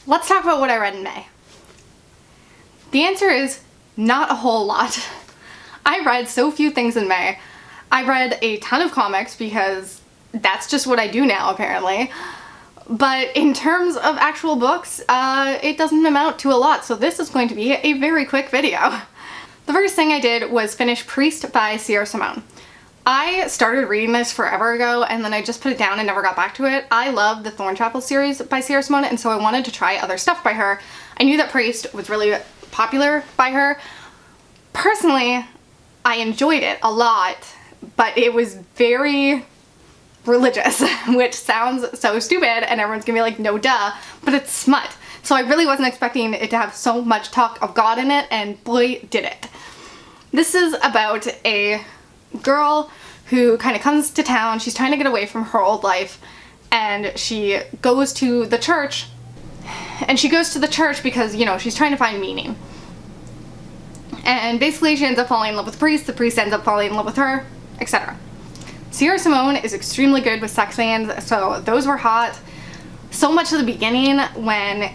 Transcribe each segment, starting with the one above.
Let's talk about what I read in May. The answer is not a whole lot. I read so few things in May. I read a ton of comics because that's just what I do now, apparently. But in terms of actual books, it doesn't amount to a lot, so this is going to be a very quick video. The first thing I did was finish Priest by Sierra Simone. I started reading this forever ago and then I just put it down and never got back to it. I love the Thornchapel series by Sierra Simone, and so I wanted to try other stuff by her. I knew that Priest was really popular by her. Personally, I enjoyed it a lot, but it was very religious, which sounds so stupid and everyone's gonna be like, no duh, but it's smut. So I really wasn't expecting it to have so much talk of God in it, and boy did it. This is about a girl who kind of comes to town. She's trying to get away from her old life, and she goes to the church, because, you know, she's trying to find meaning. And basically she ends up falling in love with the priest ends up falling in love with her, etc. Sierra Simone is extremely good with sex scenes, so those were hot. So much of the beginning when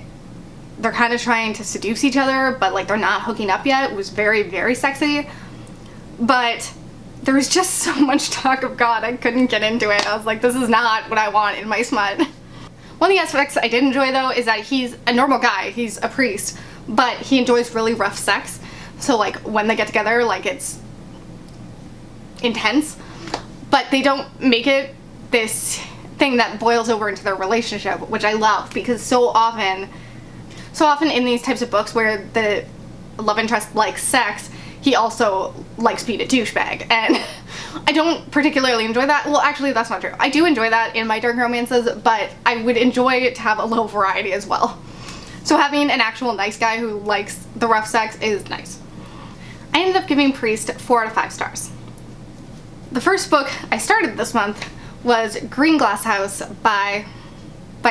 they're kind of trying to seduce each other, but like they're not hooking up yet, was very, very sexy. But there was just so much talk of God, I couldn't get into it. I was like, this is not what I want in my smut. One of the aspects I did enjoy though is that he's a normal guy, he's a priest, but he enjoys really rough sex. So like when they get together, like it's intense, but they don't make it this thing that boils over into their relationship, which I love, because so often in these types of books where the love interest likes sex, he also likes being a douchebag, and I don't particularly enjoy that. Well, actually, that's not true. I do enjoy that in my dark romances, but I would enjoy to have a little variety as well. So having an actual nice guy who likes the rough sex is nice. I ended up giving Priest 4 out of 5 stars. The first book I started this month was Greenglass House by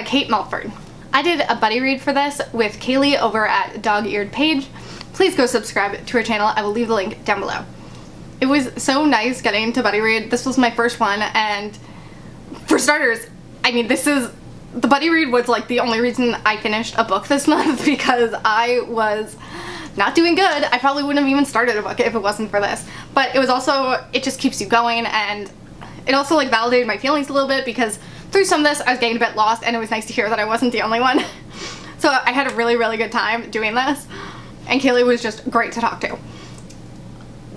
Kate Mulford. I did a buddy read for this with Kaylee over at Dog-Eared Page. Please go subscribe to her channel. I will leave the link down below. It was so nice getting to buddy read. This was my first one, and for starters, I mean, the buddy read was like the only reason I finished a book this month, because I was not doing good. I probably wouldn't have even started a book if it wasn't for this. But it was also, it just keeps you going, and it also like validated my feelings a little bit, because through some of this I was getting a bit lost, and it was nice to hear that I wasn't the only one. So I had a really, really good time doing this, and Kaylee was just great to talk to.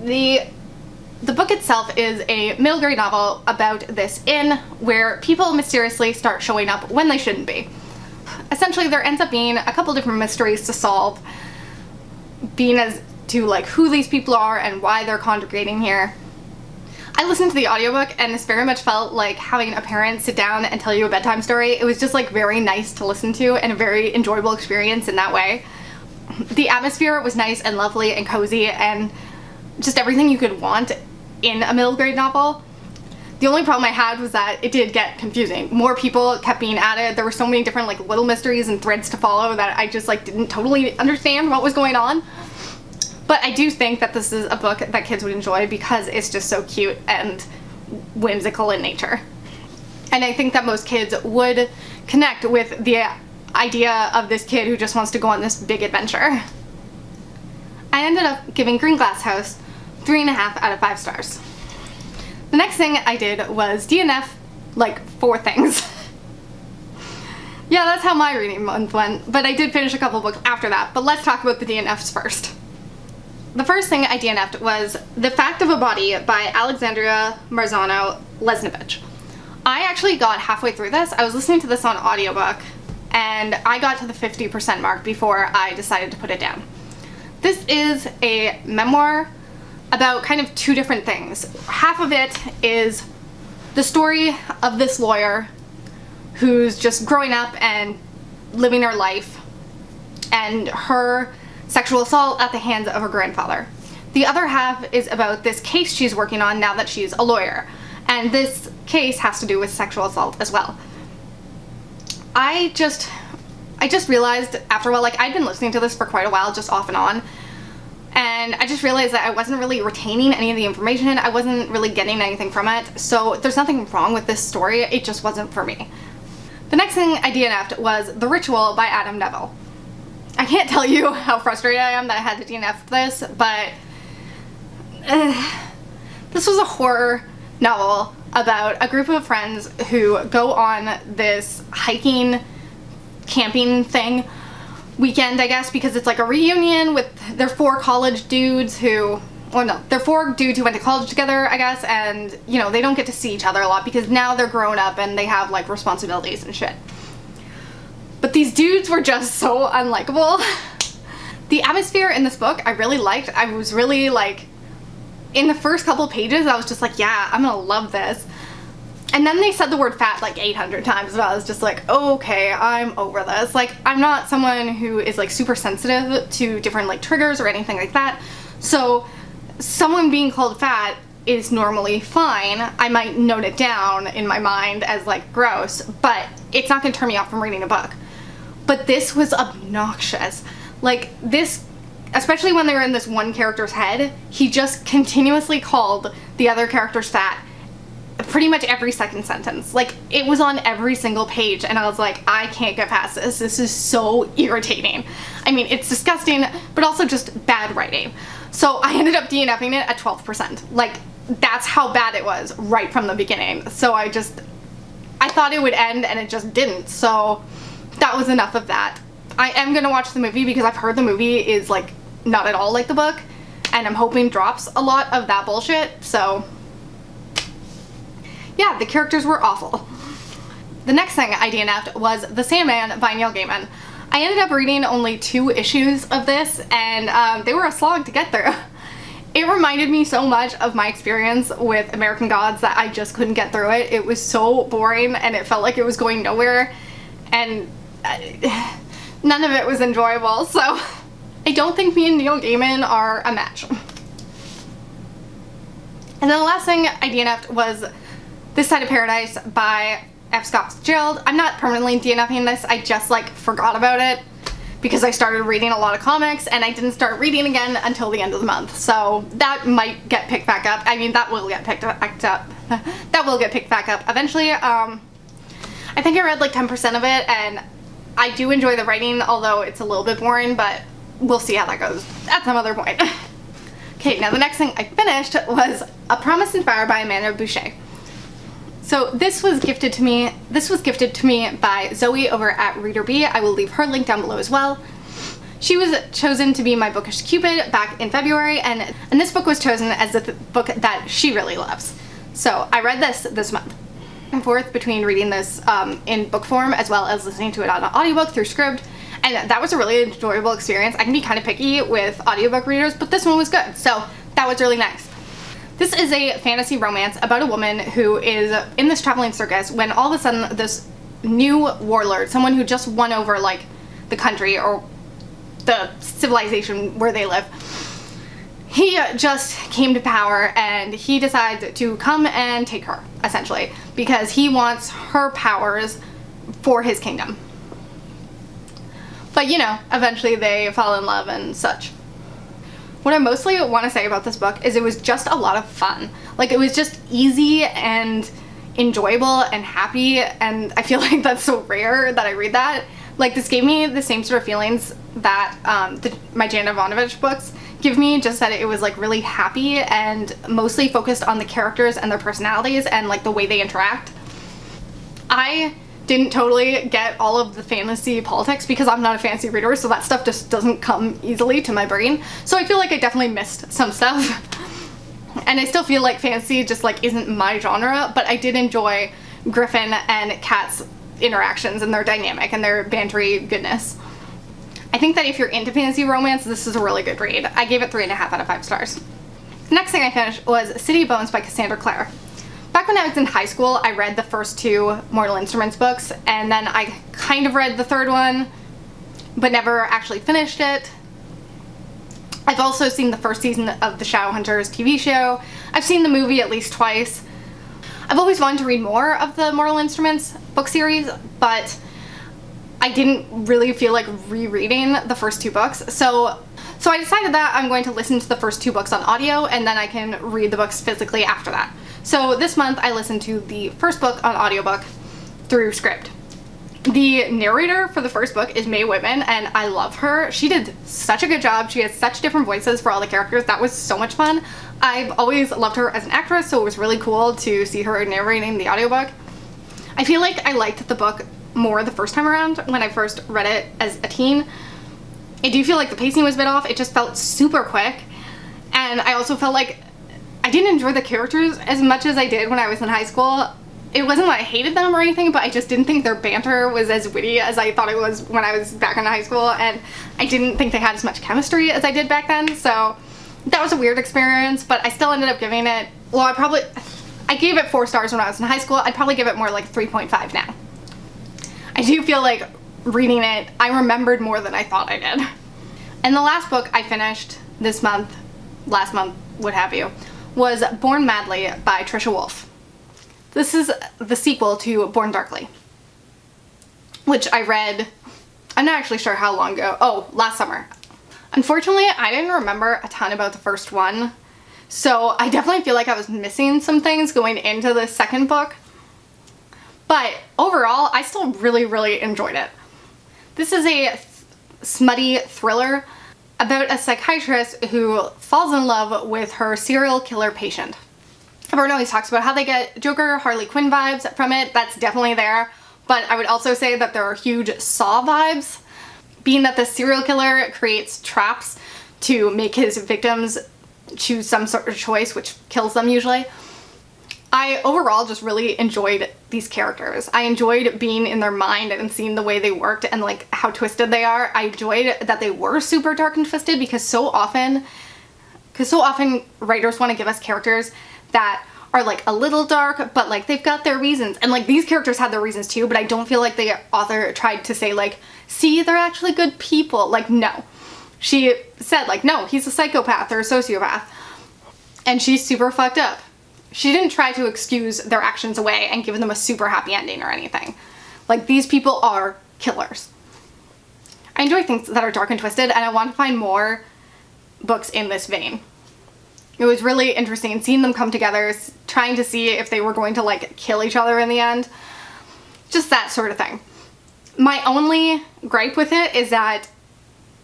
The book itself is a middle grade novel about this inn where people mysteriously start showing up when they shouldn't be. Essentially, there ends up being a couple different mysteries to solve, being as to like who these people are and why they're congregating here. I listened to the audiobook, and this very much felt like having a parent sit down and tell you a bedtime story. It was just like very nice to listen to, and a very enjoyable experience in that way. The atmosphere was nice and lovely and cozy, and just everything you could want in a middle grade novel. The only problem I had was that it did get confusing. More people kept being added. There were so many different like little mysteries and threads to follow that I just like didn't totally understand what was going on. But I do think that this is a book that kids would enjoy because it's just so cute and whimsical in nature. And I think that most kids would connect with the idea of this kid who just wants to go on this big adventure. I ended up giving Greenglass House 3.5 out of 5 stars. The next thing I did was DNF like 4 things. Yeah, that's how my reading month went, but I did finish a couple books after that, but let's talk about the DNFs first. The first thing I DNF'd was The Fact of a Body by Alexandria Marzano-Lesnevich. I actually got halfway through this. I was listening to this on audiobook, and I got to the 50% mark before I decided to put it down. This is a memoir about kind of 2 different things. Half of it is the story of this lawyer who's just growing up and living her life, and her sexual assault at the hands of her grandfather. The other half is about this case she's working on now that she's a lawyer, and this case has to do with sexual assault as well. I just realized after a while, like I'd been listening to this for quite a while, just off and on, and I just realized that I wasn't really retaining any of the information. I wasn't really getting anything from it. So there's nothing wrong with this story, it just wasn't for me. The next thing I DNF'd was The Ritual by Adam Neville. I can't tell you how frustrated I am that I had to DNF this, but this was a horror novel about a group of friends who go on this hiking, camping thing weekend, I guess, because it's like a reunion with their 4 college dudes who, or no, they're 4 dudes who went to college together, I guess, and, you know, they don't get to see each other a lot because now they're grown up and they have, like, responsibilities and shit. But these dudes were just so unlikable. The atmosphere in this book I really liked. I was really, like, in the first couple pages, I was just like, yeah, I'm gonna love this. And then they said the word fat like 800 times, and I was just like, okay, I'm over this. Like, I'm not someone who is like super sensitive to different like triggers or anything like that. So someone being called fat is normally fine. I might note it down in my mind as like gross, but it's not gonna turn me off from reading a book. But this was obnoxious. Like, this, especially when they were in this one character's head, he just continuously called the other characters fat pretty much every second sentence. Like, it was on every single page, and I was like, I can't get past this. This is so irritating. I mean, it's disgusting, but also just bad writing. So I ended up DNFing it at 12%. Like, that's how bad it was right from the beginning. So I thought it would end, and it just didn't. So that was enough of that. I am gonna watch the movie because I've heard the movie is like not at all like the book, and I'm hoping drops a lot of that bullshit. So yeah, the characters were awful. The next thing I DNF'd was The Sandman by Neil Gaiman. I ended up reading only 2 issues of this, and they were a slog to get through. It reminded me so much of my experience with American Gods that I just couldn't get through it. It was so boring, and it felt like it was going nowhere, and none of it was enjoyable. So I don't think me and Neil Gaiman are a match. And then the last thing I DNF'd was This Side of Paradise by F. Scott Fitzgerald. I'm not permanently DNFing this, I just like forgot about it because I started reading a lot of comics, and I didn't start reading again until the end of the month. So that might get picked back up. I mean, that will get picked back up. That will get picked back up eventually. I think I read like 10% of it, and I do enjoy the writing, although it's a little bit boring, but we'll see how that goes at some other point. Okay, now the next thing I finished was A Promise in Fire by Amanda Boucher. So this was gifted to me by Zoe over at Reader Bee. I will leave her link down below as well. She was chosen to be my bookish Cupid back in February, and this book was chosen as the book that she really loves. So I read this month. And forth between reading this in book form as well as listening to it on an audiobook through Scribd, and that was a really enjoyable experience. I can be kind of picky with audiobook readers, but this one was good, so that was really nice. This is a fantasy romance about a woman who is in this traveling circus when all of a sudden this new warlord, someone who just won over like the country or the civilization where they live, he just came to power, and he decides to come and take her, essentially, because he wants her powers for his kingdom. But you know, eventually they fall in love and such. What I mostly want to say about this book is it was just a lot of fun. Like, it was just easy and enjoyable and happy, and I feel like that's so rare that I read that. Like, this gave me the same sort of feelings that my Jan Ivanovich books give me, just that it was like really happy and mostly focused on the characters and their personalities and like the way they interact. I didn't totally get all of the fantasy politics because I'm not a fantasy reader, so that stuff just doesn't come easily to my brain. So I feel like I definitely missed some stuff. And I still feel like fantasy just like isn't my genre, but I did enjoy Griffin and Kat's interactions and their dynamic and their bantery goodness. I think that if you're into fantasy romance, this is a really good read. I gave it 3.5 out of 5 stars. The next thing I finished was City of Bones by Cassandra Clare. Back when I was in high school, I read the first 2 Mortal Instruments books, and then I kind of read the third one, but never actually finished it. I've also seen the first season of the Shadowhunters TV show. I've seen the movie at least twice. I've always wanted to read more of the Mortal Instruments book series, but I didn't really feel like rereading the first 2 books. So I decided that I'm going to listen to the first 2 books on audio, and then I can read the books physically after that. So this month I listened to the first book on audiobook through Scribd. The narrator for the first book is Mae Whitman, and I love her. She did such a good job. She has such different voices for all the characters. That was so much fun. I've always loved her as an actress, so it was really cool to see her narrating the audiobook. I feel like I liked the book more the first time around when I first read it as a teen. I do feel like the pacing was a bit off. It just felt super quick, and I also felt like I didn't enjoy the characters as much as I did when I was in high school. It wasn't that I hated them or anything, but I just didn't think their banter was as witty as I thought it was when I was back in high school, and I didn't think they had as much chemistry as I did back then, so that was a weird experience, but I still ended up giving it, well, I gave it 4 stars when I was in high school. I'd probably give it more like 3.5 now. I do feel like reading it, I remembered more than I thought I did. And the last book I finished this month, last month, what have you, was Born Madly by Trisha Wolfe. This is the sequel to Born Darkly, which I read, I'm not actually sure how long ago, last summer. Unfortunately, I didn't remember a ton about the first one, so I definitely feel like I was missing some things going into the second book, but overall, I still really, really enjoyed it. This is a smutty thriller about a psychiatrist who falls in love with her serial killer patient. Everyone always talks about how they get Joker, Harley Quinn vibes from it. That's definitely there. But I would also say that there are huge Saw vibes, being that the serial killer creates traps to make his victims choose some sort of choice, which kills them usually. I overall just really enjoyed these characters. I enjoyed being in their mind and seeing the way they worked and like how twisted they are. I enjoyed that they were super dark and twisted because so often writers want to give us characters that are like a little dark, but like they've got their reasons, and like these characters had their reasons too, but I don't feel like the author tried to say like, see, they're actually good people. Like, no. She said like, no, he's a psychopath or a sociopath, and she's super fucked up. She didn't try to excuse their actions away and give them a super happy ending or anything. Like, these people are killers. I enjoy things that are dark and twisted, and I want to find more books in this vein. It was really interesting seeing them come together, trying to see if they were going to like kill each other in the end. Just that sort of thing. My only gripe with it is that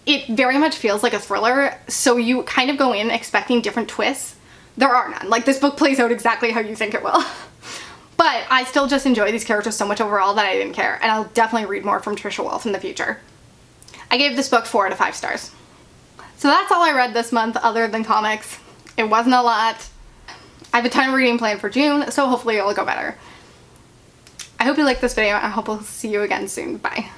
it very much feels like a thriller, so you kind of go in expecting different twists. There are none. Like, this book plays out exactly how you think it will. But I still just enjoy these characters so much overall that I didn't care, and I'll definitely read more from Trisha Wolfe in the future. I gave this book 4 out of 5 stars. So that's all I read this month other than comics. It wasn't a lot. I have a ton of reading planned for June, so hopefully it'll go better. I hope you liked this video, and I hope I'll see you again soon. Bye.